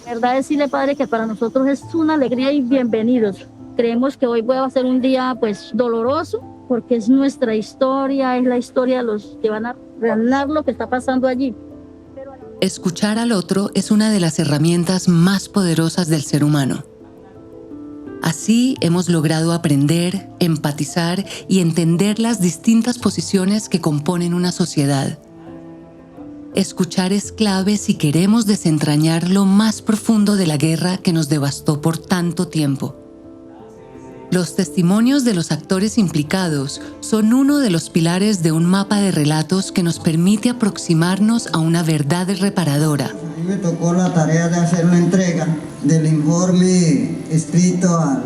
La verdad decirle, padre, que para nosotros es una alegría y bienvenidos. Creemos que hoy va a ser un día pues doloroso porque es nuestra historia, es la historia de los que van a narrar lo que está pasando allí. Escuchar al otro es una de las herramientas más poderosas del ser humano. Así hemos logrado aprender, empatizar y entender las distintas posiciones que componen una sociedad. Escuchar es clave si queremos desentrañar lo más profundo de la guerra que nos devastó por tanto tiempo. Los testimonios de los actores implicados son uno de los pilares de un mapa de relatos que nos permite aproximarnos a una verdad reparadora. A mí me tocó la tarea de hacer una entrega del informe escrito al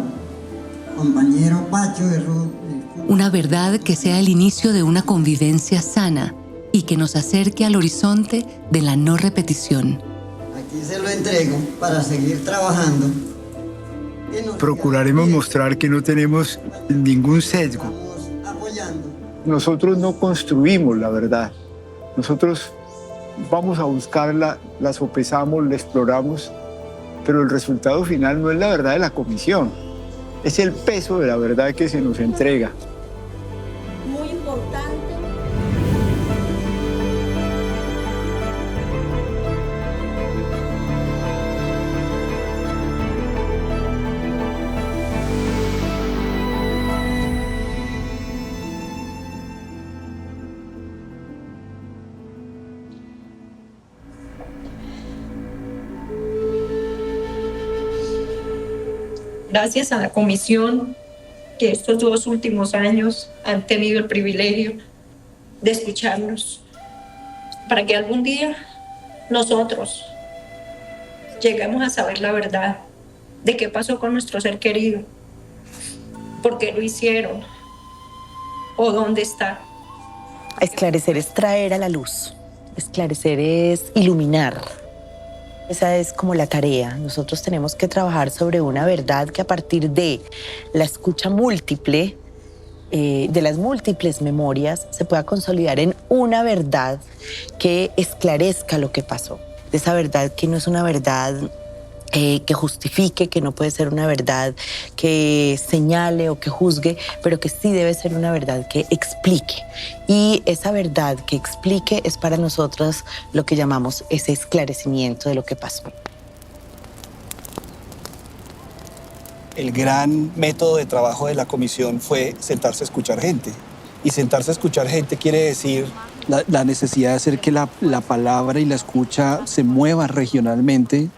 compañero Pacho de Ruth. Una verdad que sea el inicio de una convivencia sana y que nos acerque al horizonte de la no repetición. Aquí se lo entrego para seguir trabajando. Procuraremos mostrar que no tenemos ningún sesgo. Nosotros no construimos la verdad. Nosotros vamos a buscarla, la sopesamos, la exploramos, pero el resultado final no es la verdad de la comisión. Es el peso de la verdad que se nos entrega. Muy importante. Gracias a la comisión que estos 2 últimos años han tenido el privilegio de escucharnos, para que algún día nosotros lleguemos a saber la verdad de qué pasó con nuestro ser querido, por qué lo hicieron o dónde está. Esclarecer es traer a la luz, esclarecer es iluminar. Esa es como la tarea. Nosotros tenemos que trabajar sobre una verdad que a partir de la escucha múltiple, de las múltiples memorias, se pueda consolidar en una verdad que esclarezca lo que pasó. De esa verdad que no es una verdad que justifique, que no puede ser una verdad que señale o que juzgue, pero que sí debe ser una verdad que explique. Y esa verdad que explique es para nosotros lo que llamamos ese esclarecimiento de lo que pasó. El gran método de trabajo de la comisión fue sentarse a escuchar gente. Y sentarse a escuchar gente quiere decir la necesidad de hacer que la palabra y la escucha se mueva regionalmente,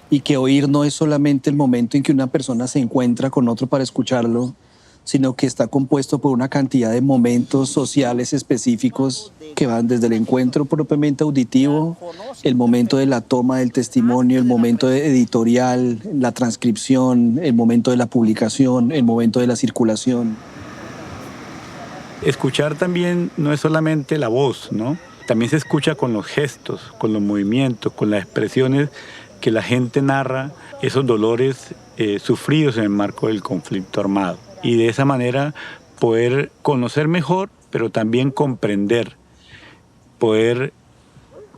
y que oír no es solamente el momento en que una persona se encuentra con otro para escucharlo, sino que está compuesto por una cantidad de momentos sociales específicos que van desde el encuentro propiamente auditivo, el momento de la toma del testimonio, el momento editorial, la transcripción, el momento de la publicación, el momento de la circulación. Escuchar también no es solamente la voz, ¿no? También se escucha con los gestos, con los movimientos, con las expresiones que la gente narra esos dolores sufridos en el marco del conflicto armado. Y de esa manera poder conocer mejor, pero también comprender, poder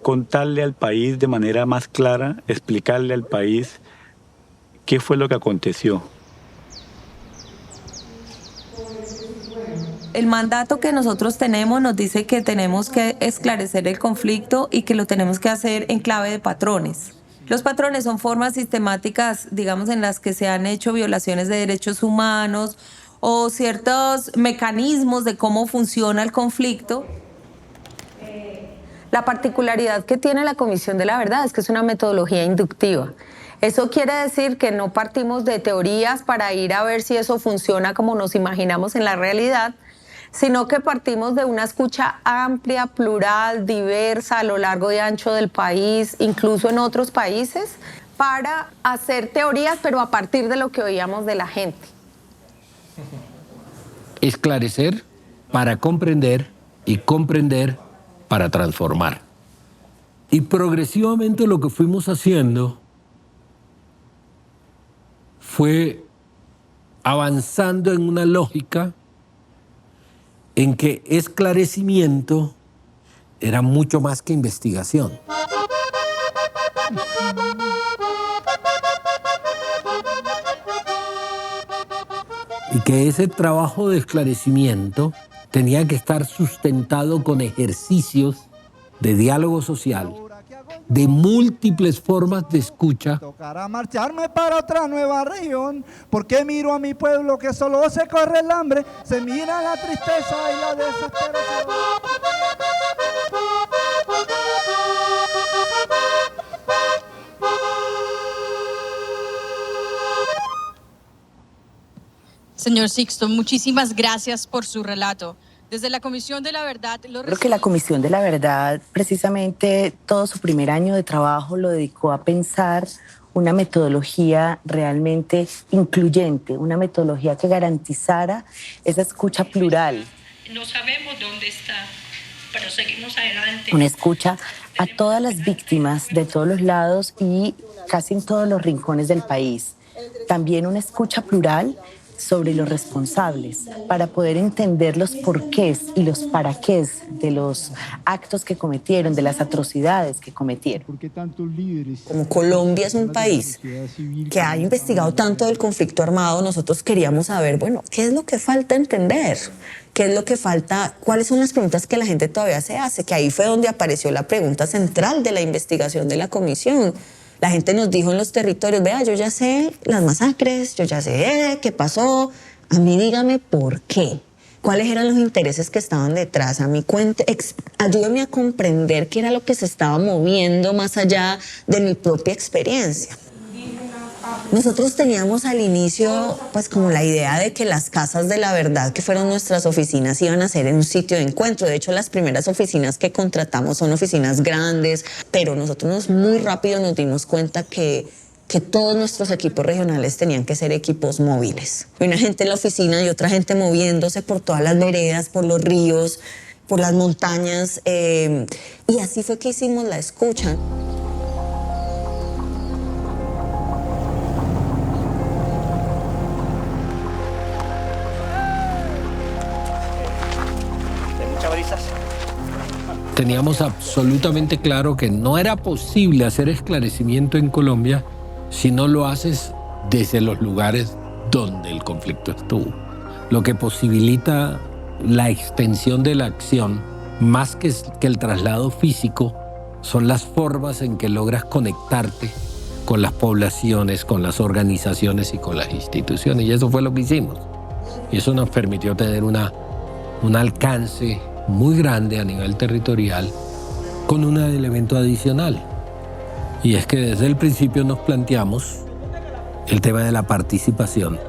contarle al país de manera más clara, explicarle al país qué fue lo que aconteció. El mandato que nosotros tenemos nos dice que tenemos que esclarecer el conflicto y que lo tenemos que hacer en clave de patrones. Los patrones son formas sistemáticas, digamos, en las que se han hecho violaciones de derechos humanos o ciertos mecanismos de cómo funciona el conflicto. La particularidad que tiene la Comisión de la Verdad es que es una metodología inductiva. Eso quiere decir que no partimos de teorías para ir a ver si eso funciona como nos imaginamos en la realidad, sino que partimos de una escucha amplia, plural, diversa a lo largo y ancho del país, incluso en otros países, para hacer teorías, pero a partir de lo que oíamos de la gente. Esclarecer para comprender y comprender para transformar. Y progresivamente lo que fuimos haciendo fue avanzando en una lógica en que esclarecimiento era mucho más que investigación. Y que ese trabajo de esclarecimiento tenía que estar sustentado con ejercicios de diálogo social, de múltiples formas de escucha. Tocará marcharme para otra nueva región, porque miro a mi pueblo que solo se corre el hambre, se mira la tristeza y la desesperación. Señor Sixto, muchísimas gracias por su relato. Desde la Comisión de la Verdad... Creo que la Comisión de la Verdad, precisamente todo su primer año de trabajo lo dedicó a pensar una metodología realmente incluyente, una metodología que garantizara esa escucha plural. No sabemos dónde está, pero seguimos adelante. Una escucha a todas las víctimas de todos los lados y casi en todos los rincones del país. También una escucha plural sobre los responsables, para poder entender los porqués y los paraqués de los actos que cometieron, de las atrocidades que cometieron. Como Colombia es un país que ha investigado tanto del conflicto armado, nosotros queríamos saber, bueno, ¿qué es lo que falta entender? ¿Qué es lo que falta? ¿Cuáles son las preguntas que la gente todavía se hace? Que ahí fue donde apareció la pregunta central de la investigación de la comisión. La gente nos dijo en los territorios, vea, yo ya sé las masacres, yo ya sé qué pasó, a mí dígame por qué. ¿Cuáles eran los intereses que estaban detrás? A mí ayúdame a comprender qué era lo que se estaba moviendo más allá de mi propia experiencia. Nosotros teníamos al inicio pues como la idea de que las casas de la verdad, que fueron nuestras oficinas, iban a ser en un sitio de encuentro. De hecho, las primeras oficinas que contratamos son oficinas grandes, pero nosotros muy rápido nos dimos cuenta que todos nuestros equipos regionales tenían que ser equipos móviles. Una gente en la oficina y otra gente moviéndose por todas las veredas, por los ríos, por las montañas, y así fue que hicimos la escucha. Teníamos absolutamente claro que no era posible hacer esclarecimiento en Colombia si no lo haces desde los lugares donde el conflicto estuvo. Lo que posibilita la extensión de la acción, más que el traslado físico, son las formas en que logras conectarte con las poblaciones, con las organizaciones y con las instituciones. Y eso fue lo que hicimos. Y eso nos permitió tener un alcance muy grande a nivel territorial, con un elemento adicional. Y es que desde el principio nos planteamos el tema de la participación,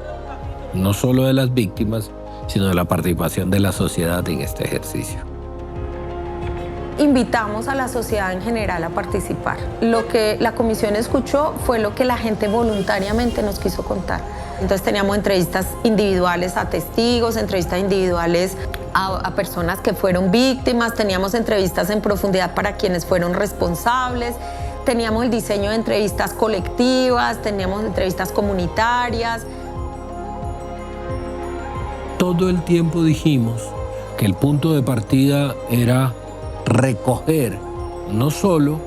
no solo de las víctimas, sino de la participación de la sociedad en este ejercicio. Invitamos a la sociedad en general a participar. Lo que la comisión escuchó fue lo que la gente voluntariamente nos quiso contar. Entonces teníamos entrevistas individuales a testigos, entrevistas individuales a personas que fueron víctimas, teníamos entrevistas en profundidad para quienes fueron responsables, teníamos el diseño de entrevistas colectivas, teníamos entrevistas comunitarias. Todo el tiempo dijimos que el punto de partida era recoger no solo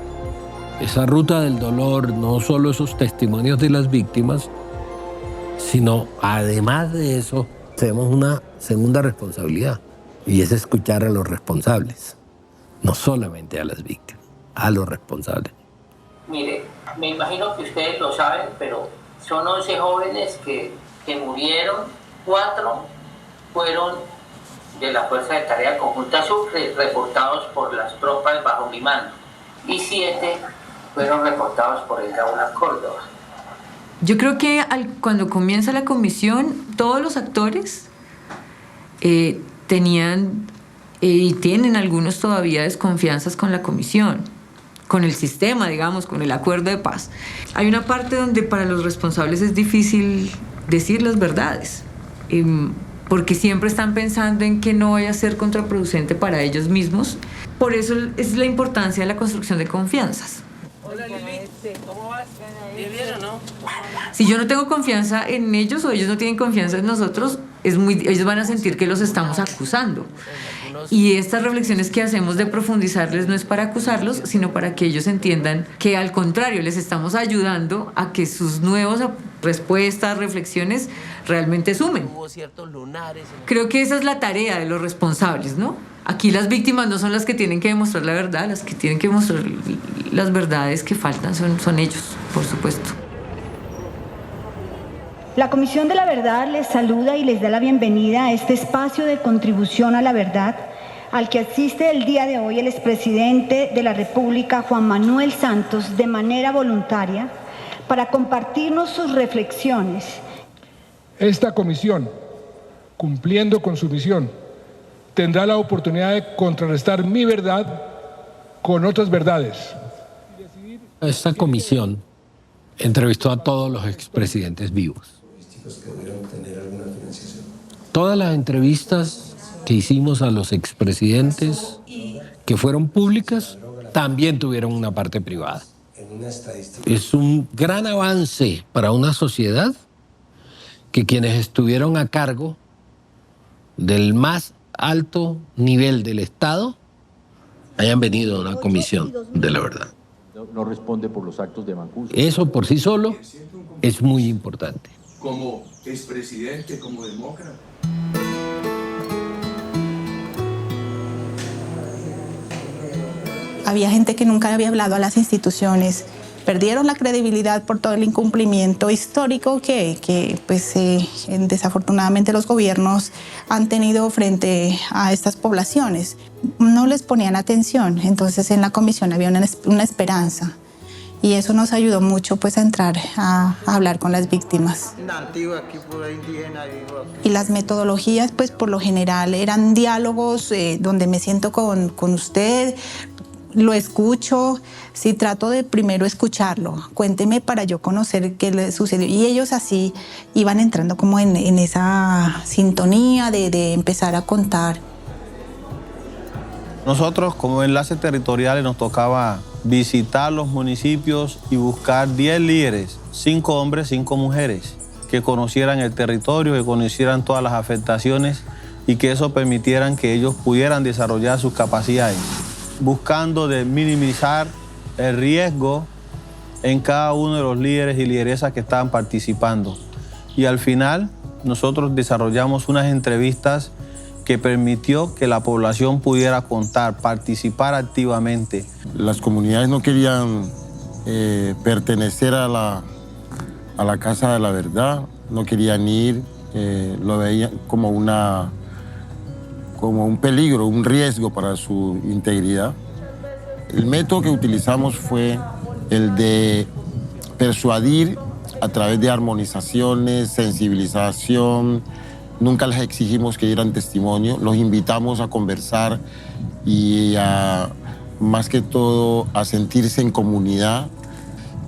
esa ruta del dolor, no solo esos testimonios de las víctimas, sino además de eso tenemos una segunda responsabilidad, y es escuchar a los responsables, no solamente a las víctimas, a los responsables. Mire, me imagino que ustedes lo saben, pero son 11 jóvenes que murieron, 4 fueron de la Fuerza de Tarea Conjunta Sucre, reportados por las tropas bajo mi mando, y 7 fueron reportados por el Gaula Córdoba. Yo creo que cuando comienza la comisión, todos los actores tenían y tienen algunos todavía desconfianzas con la comisión, con el sistema, digamos, con el acuerdo de paz. Hay una parte donde para los responsables es difícil decir las verdades, porque siempre están pensando en que no vaya a ser contraproducente para ellos mismos. Por eso es la importancia de la construcción de confianzas. Hola, Lili. ¿Cómo vas? ¿Bien o no? Si yo no tengo confianza en ellos o ellos no tienen confianza en nosotros, ellos van a sentir que los estamos acusando. Y estas reflexiones que hacemos de profundizarles no es para acusarlos, sino para que ellos entiendan que al contrario, les estamos ayudando a que sus nuevas respuestas, reflexiones realmente sumen. Creo que esa es la tarea de los responsables, ¿no? Aquí las víctimas no son las que tienen que demostrar la verdad, las que tienen que demostrar las verdades que faltan son ellos, por supuesto. La Comisión de la Verdad les saluda y les da la bienvenida a este espacio de contribución a la verdad al que asiste el día de hoy el expresidente de la República, Juan Manuel Santos, de manera voluntaria, para compartirnos sus reflexiones. Esta comisión, cumpliendo con su misión, tendrá la oportunidad de contrarrestar mi verdad con otras verdades. Esta comisión entrevistó a todos los expresidentes vivos. Todas las entrevistas que hicimos a los expresidentes que fueron públicas también tuvieron una parte privada. Es un gran avance para una sociedad que quienes estuvieron a cargo del más alto nivel del Estado hayan venido a una comisión de la verdad. No responde por los actos de Mancuso. Eso por sí solo es muy importante. Como expresidente, como demócrata. Había gente que nunca había hablado a las instituciones, perdieron la credibilidad por todo el incumplimiento histórico que desafortunadamente los gobiernos han tenido frente a estas poblaciones. No les ponían atención, entonces en la comisión había una esperanza y eso nos ayudó mucho pues a entrar a hablar con las víctimas. Y las metodologías pues por lo general eran diálogos donde me siento con usted, lo escucho, sí trato de primero escucharlo, cuénteme para yo conocer qué le sucedió. Y ellos así iban entrando como en esa sintonía de empezar a contar. Nosotros como enlaces territoriales nos tocaba visitar los municipios y buscar 10 líderes, 5 hombres, 5 mujeres, que conocieran el territorio, que conocieran todas las afectaciones y que eso permitieran que ellos pudieran desarrollar sus capacidades, buscando de minimizar el riesgo en cada uno de los líderes y lideresas que estaban participando. Y al final nosotros desarrollamos unas entrevistas que permitió que la población pudiera contar, participar activamente. Las comunidades no querían pertenecer a la Casa de la Verdad, no querían ir, lo veían como un peligro, un riesgo para su integridad. El método que utilizamos fue el de persuadir a través de armonizaciones, sensibilización. Nunca les exigimos que dieran testimonio, los invitamos a conversar y más que todo a sentirse en comunidad.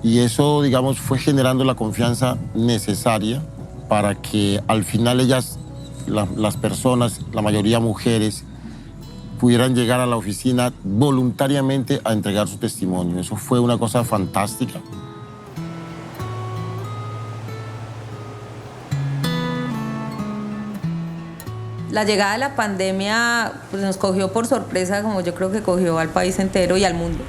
Y eso, digamos, fue generando la confianza necesaria para que al final ellas, las personas, la mayoría mujeres, pudieran llegar a la oficina voluntariamente a entregar su testimonio. Eso fue una cosa fantástica. La llegada de la pandemia pues, nos cogió por sorpresa, como yo creo que cogió al país entero y al mundo.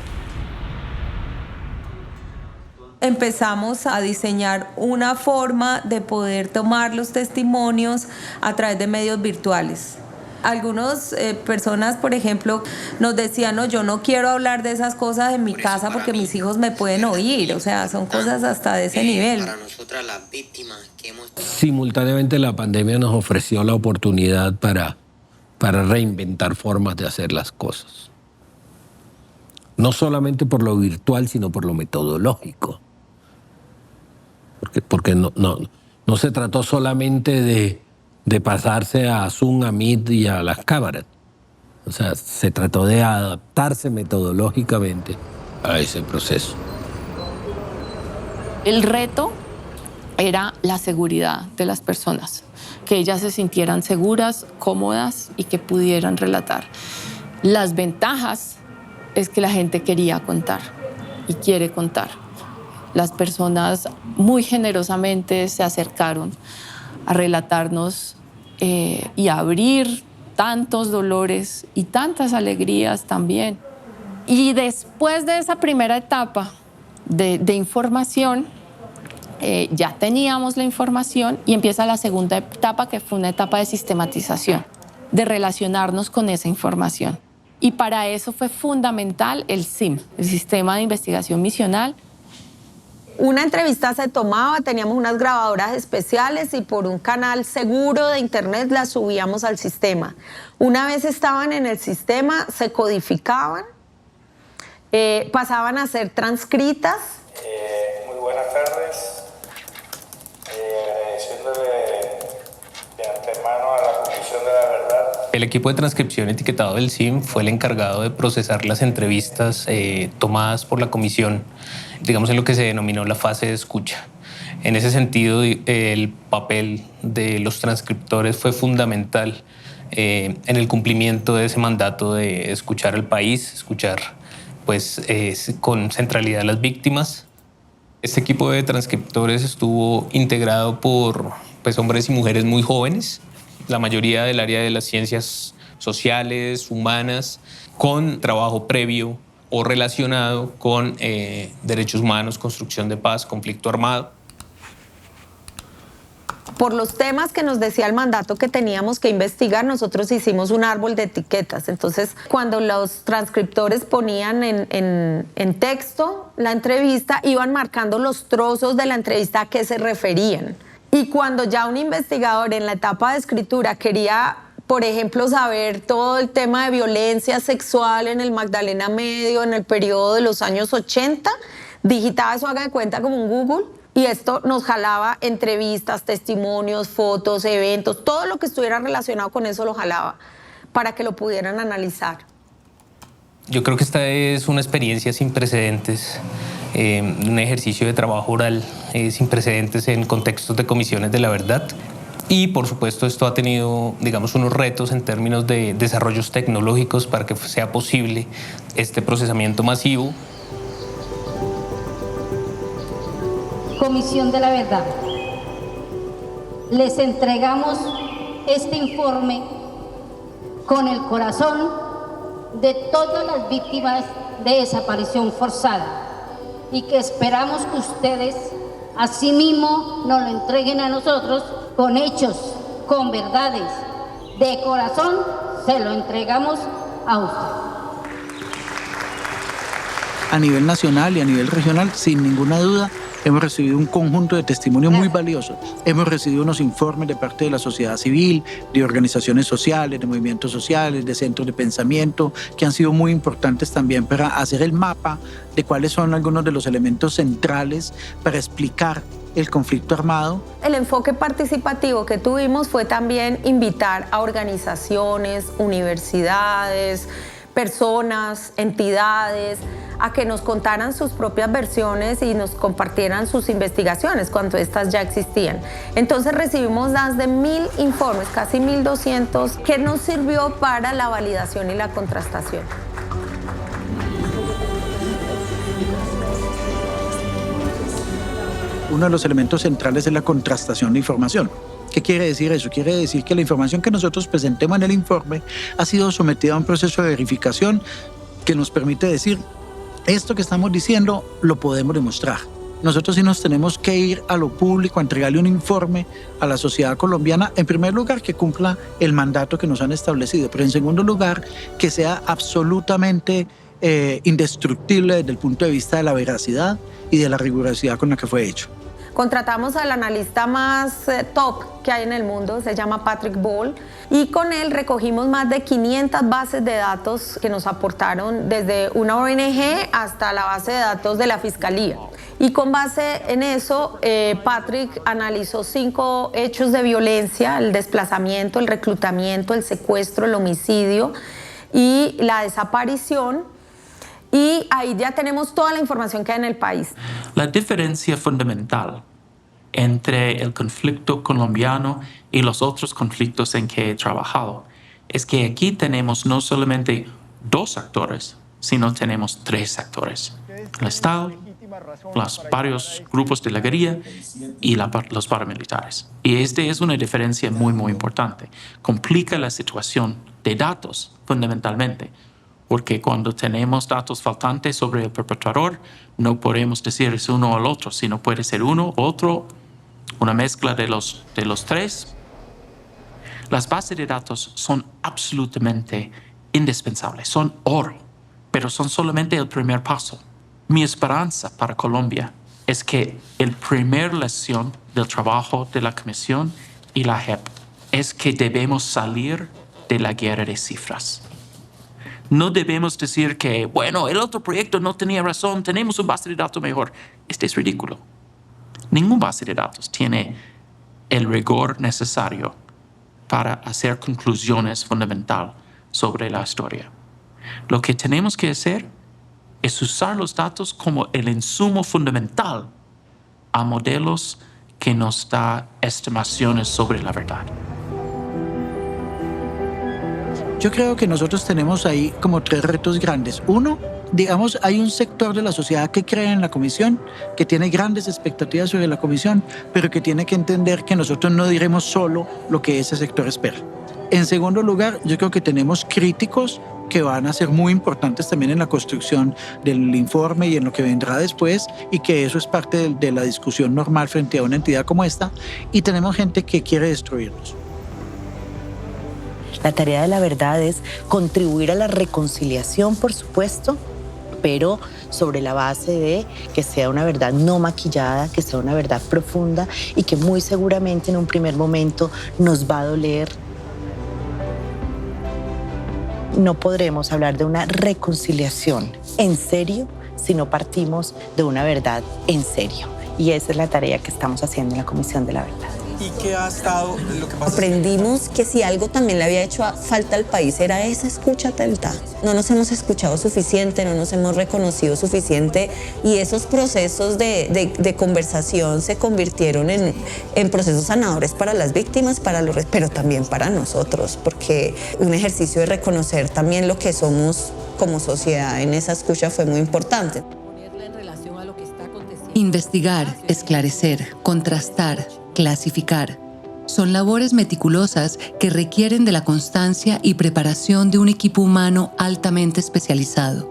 Empezamos a diseñar una forma de poder tomar los testimonios a través de medios virtuales. Algunas personas, por ejemplo, nos decían, no, yo no quiero hablar de esas cosas en mi casa porque mis hijos me pueden oír. O sea, son cosas hasta de ese nivel. Para nosotras las víctimas que hemos... Simultáneamente la pandemia nos ofreció la oportunidad para reinventar formas de hacer las cosas. No solamente por lo virtual, sino por lo metodológico. Porque no se trató solamente de pasarse a Zoom, a Meet y a las cámaras. O sea, se trató de adaptarse metodológicamente a ese proceso. El reto era la seguridad de las personas, que ellas se sintieran seguras, cómodas y que pudieran relatar. Las ventajas es que la gente quería contar y quiere contar. Las personas muy generosamente se acercaron a relatarnos y a abrir tantos dolores y tantas alegrías también. Y después de esa primera etapa de información, ya teníamos la información y empieza la segunda etapa, que fue una etapa de sistematización, de relacionarnos con esa información. Y para eso fue fundamental el SIM, el Sistema de Investigación Misional. Una entrevista se tomaba, teníamos unas grabadoras especiales y por un canal seguro de internet las subíamos al sistema. Una vez estaban en el sistema, se codificaban, pasaban a ser transcritas. Muy buenas tardes. Agradeciéndole de antemano a la Comisión de la Verdad. El equipo de transcripción etiquetado del SIM fue el encargado de procesar las entrevistas tomadas por la comisión, digamos en lo que se denominó la fase de escucha. En ese sentido, el papel de los transcriptores fue fundamental en el cumplimiento de ese mandato de escuchar al país, escuchar pues, con centralidad a las víctimas. Este equipo de transcriptores estuvo integrado por pues, hombres y mujeres muy jóvenes, la mayoría del área de las ciencias sociales, humanas, con trabajo previo o relacionado con derechos humanos, construcción de paz, conflicto armado. Por los temas que nos decía el mandato que teníamos que investigar, nosotros hicimos un árbol de etiquetas. Entonces, cuando los transcriptores ponían en texto la entrevista, iban marcando los trozos de la entrevista a qué se referían. Y cuando ya un investigador en la etapa de escritura quería, por ejemplo, saber todo el tema de violencia sexual en el Magdalena Medio, en el periodo de los años 80, digitaba eso, haga de cuenta, como un Google, y esto nos jalaba entrevistas, testimonios, fotos, eventos, todo lo que estuviera relacionado con eso lo jalaba para que lo pudieran analizar. Yo creo que esta es una experiencia sin precedentes, un ejercicio de trabajo oral sin precedentes en contextos de comisiones de la verdad. Y, por supuesto, esto ha tenido, digamos, unos retos en términos de desarrollos tecnológicos para que sea posible este procesamiento masivo. Comisión de la Verdad. Les entregamos este informe con el corazón de todas las víctimas de desaparición forzada y que esperamos que ustedes asimismo nos lo entreguen a nosotros con hechos, con verdades. De corazón se lo entregamos a usted. A nivel nacional y a nivel regional, sin ninguna duda, hemos recibido un conjunto de testimonios muy valiosos. Hemos recibido unos informes de parte de la sociedad civil, de organizaciones sociales, de movimientos sociales, de centros de pensamiento, que han sido muy importantes también para hacer el mapa de cuáles son algunos de los elementos centrales para explicar el conflicto armado. El enfoque participativo que tuvimos fue también invitar a organizaciones, universidades, personas, entidades, a que nos contaran sus propias versiones y nos compartieran sus investigaciones cuando estas ya existían. Entonces recibimos más de 1000 informes, casi 1200, que nos sirvió para la validación y la contrastación. Uno de los elementos centrales es la contrastación de información. ¿Qué quiere decir eso? Quiere decir que la información que nosotros presentemos en el informe ha sido sometida a un proceso de verificación que nos permite decir, esto que estamos diciendo lo podemos demostrar. Nosotros sí nos tenemos que ir a lo público a entregarle un informe a la sociedad colombiana, en primer lugar, que cumpla el mandato que nos han establecido, pero en segundo lugar, que sea absolutamente indestructible desde el punto de vista de la veracidad y de la rigurosidad con la que fue hecho. Contratamos al analista más top que hay en el mundo, se llama Patrick Ball, y con él recogimos más de 500 bases de datos que nos aportaron desde una ONG hasta la base de datos de la Fiscalía. Y con base en eso, Patrick analizó 5 hechos de violencia: el desplazamiento, el reclutamiento, el secuestro, el homicidio y la desaparición. Y ahí ya tenemos toda la información que hay en el país. La diferencia fundamental entre el conflicto colombiano y los otros conflictos en que he trabajado es que aquí tenemos no solamente 2 actores, sino tenemos 3 actores: el Estado, los varios grupos de la guerrilla y los paramilitares. Y es una diferencia muy, muy importante. Complica la situación de datos, fundamentalmente, porque cuando tenemos datos faltantes sobre el perpetrador, no podemos decir es uno o el otro, sino puede ser uno, otro, una mezcla de los tres. Las bases de datos son absolutamente indispensables, son oro, pero son solamente el primer paso. Mi esperanza para Colombia es que la primera lección del trabajo de la Comisión y la JEP es que debemos salir de la guerra de cifras. No debemos decir que, bueno, el otro proyecto no tenía razón, tenemos un base de datos mejor. Este es ridículo. Ningún base de datos tiene el rigor necesario para hacer conclusiones fundamentales sobre la historia. Lo que tenemos que hacer es usar los datos como el insumo fundamental a modelos que nos da estimaciones sobre la verdad. Yo creo que nosotros tenemos ahí como 3 retos grandes. Uno, digamos, hay un sector de la sociedad que cree en la comisión, que tiene grandes expectativas sobre la comisión, pero que tiene que entender que nosotros no diremos solo lo que ese sector espera. En segundo lugar, yo creo que tenemos críticos que van a ser muy importantes también en la construcción del informe y en lo que vendrá después, y que eso es parte de la discusión normal frente a una entidad como esta. Y tenemos gente que quiere destruirnos. La tarea de la verdad es contribuir a la reconciliación, por supuesto, pero sobre la base de que sea una verdad no maquillada, que sea una verdad profunda y que muy seguramente en un primer momento nos va a doler. No podremos hablar de una reconciliación en serio si no partimos de una verdad en serio. Y esa es la tarea que estamos haciendo en la Comisión de la Verdad. ¿Y qué ha estado lo que pasa? Aprendimos que si algo también le había hecho falta al país era esa escucha atenta. No nos hemos escuchado suficiente, no nos hemos reconocido suficiente, y esos procesos de conversación se convirtieron en procesos sanadores para las víctimas, pero también para nosotros, porque un ejercicio de reconocer también lo que somos como sociedad en esa escucha fue muy importante. Investigar, esclarecer, contrastar, clasificar. Son labores meticulosas que requieren de la constancia y preparación de un equipo humano altamente especializado.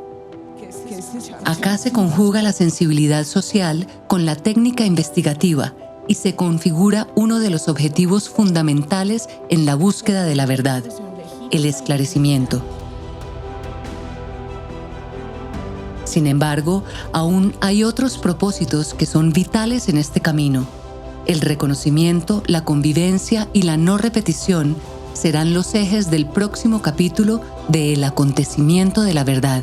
Acá se conjuga la sensibilidad social con la técnica investigativa y se configura uno de los objetivos fundamentales en la búsqueda de la verdad, el esclarecimiento. Sin embargo, aún hay otros propósitos que son vitales en este camino. El reconocimiento, la convivencia y la no repetición serán los ejes del próximo capítulo de El acontecimiento de la verdad.